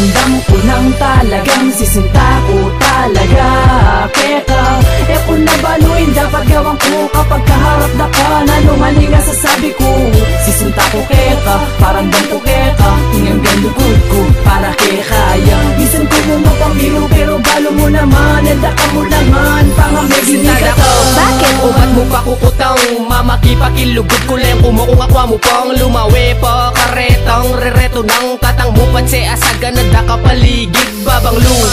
Paramdam ko nang talagang sisinta ko talaga keka. Kung nabaluin dapat gawang ko kapag kaharap na ka. Nanungaling nga sasabi ko sisinta ko keka, paramdam ko keka. Ingang gandugod ko para kekaya. Minsan ko mo mapamiro pero balo mo naman. Nanda ka mo naman, pangamigin ka to. Bakit? Ubat mo pa kukutang mamakipakilugod ko lang. Kumukong akwa mo pang lumawi pa karetang rereto ng tatang mo panse asaga na da ka paligid babanglo.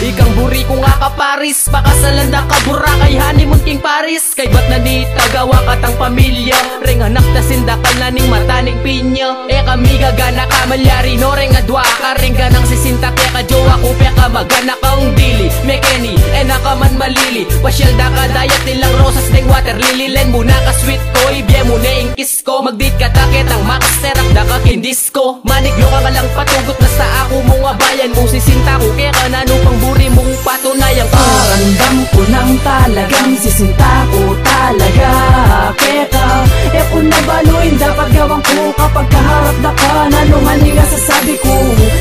Ikang buri ko nga ka Paris, pakasalan na ka Boracay honeymoon king Paris. Kay ba't na ni tagawa katang pamilya reng anak na sindakal na ning mataning pinya. Kami gagana ka malyari no reng adwa ka ring ganang sisinta kaya ka jowa ko peka magana kaong dili mekeni naka man malili pasyal da ka dayat nilang rosas ning water lily len muna ka sweet ko ibye mo na ingkis ko magdit ka takit ang max serap da ka kindis ko maniglo ka lang patugot na sa ako mga bayan mo sisinta ko kaya ka nano pang buri mong patunayang ko. Paramdam ko nang talagang sisinta ko talaga keka. Kung nabaluin dapat gawang ko kapag kaharap na ka. Nanungaling nga sasabi ko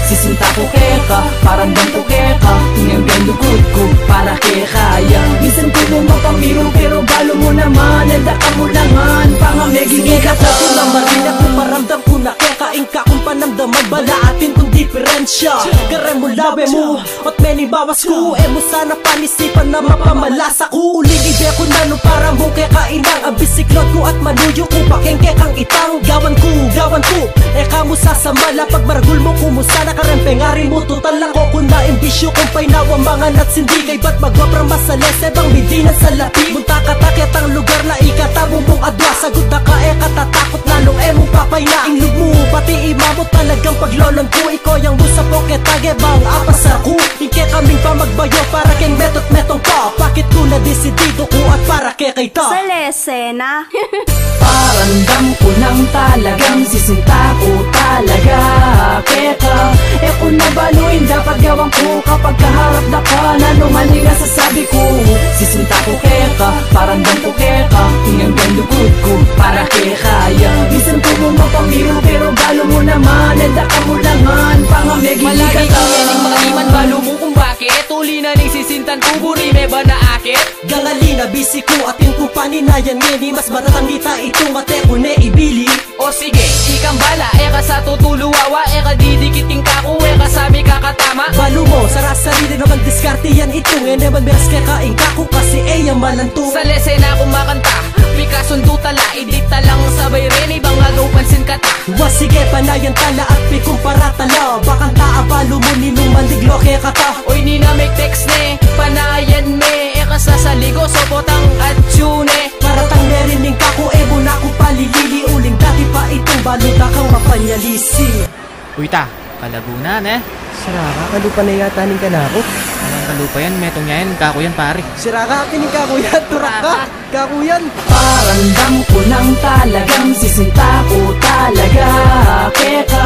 sisinta ko keka, paramdam ko keka. Ingang gandugod ko para kekaya. Minsan ko mo mapamiro pero balo mo naman. Nanda ka mo naman, pangamigin ka to. Ko lang marinig kung paramdam ko na kekain ka kung panamdaman bala atin kung diferensya. Gare mo lawe mo at many bawas ko. Mo sana panisipan na mapamalas ako. Uling ide ko na no para mo kekainang. Ang bisiklot ko at manuyo ko pakengke kang itang. Gawan ko eka mo sasamala. Pag maragul mo kumusta na karempengari mo. Total lang ko kung naimbisyo kung painawang mga natsindi. Kay ba't magwapra masalese bang bidinan sa lapi. Munta katakit ang lugar na ikatabo mong adwa. Sagot na ka tatakot lalong mong papay na. Inglog mo pati ima mo talagang paglolon ko. Ikaw yung musa po ketage bang apasar ko. Inke kaming pa magbayo para keng metot metong pa. Bakit ko na desidido ko at para kay kita sa lesena. Paramdam ko nang talagang sisinta ko talaga keka. Kung nabaluin dapat gawang ko kapag kaharap na ka. Nanungaling nga sasabi ko sisinta ko keka, paramdam ko keka. Ingang gandugod ko para kekaya. Minsan ko mo mapamiro pero balo mo naman. Nanda ka mo naman, pangamigin ka to. Malagi ko yaning mga iman balo mo kung bakit. Uli na ning sisintan ko buri may ba na akit. Gangalina bisi ko atin ko paninayan ngeni. Mas matatang kita itong ate ko ne ibili. O sige, ikang bala, eka sa tutuluwawa. Eka didikiting ka ko, eka sabi kakatama. Balo mo, sarili naman diskarte yan itong. Eneman meras kekain ka ko kasi yaman lang to. Sa lesena kumakanta, pikasundo tala. Idita lang sabay rin, ibang agaw pansin ka ta. Sige, panayan tala at pikumpara tala. Bakang taabalo mo ninong mandiglo kaya kata. Oy ni na make text ne, panayan me. Eka sasaligo, sopotang at tune. Paratang nerining ka ko, mo na ko palilili. Uling dati pa itong baluta kang mapanyalisi. Uy ta, kalabunan Siraka, kalupa na yata ning ka na ako. Anong kalupa yan, metong yan, kako yan pare. Siraka, kining kakuyan, turak ka. Kakuyan. Paramdam ko nang talagang sisinta ko talaga keka.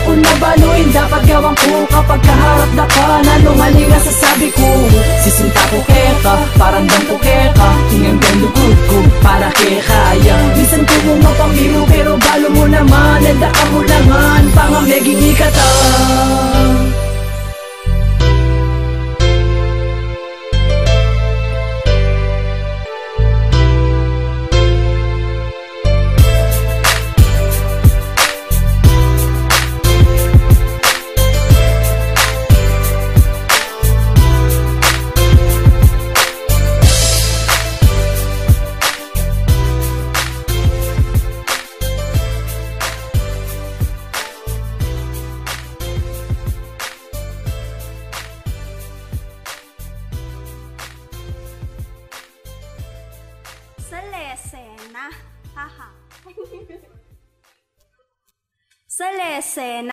Kung nabaluin dapat gawang ko kapag kaharap na ka. Nanungaling nga sasabi ko sisinta ko keka, paramdam ko keka. Ingang gandugod ko para kekaya. Minsan ko mo mapamiro pero balo mo naman. Nanda ka mo naman, pangamigin ka to. Sa lesena. Haha. Sa lesena.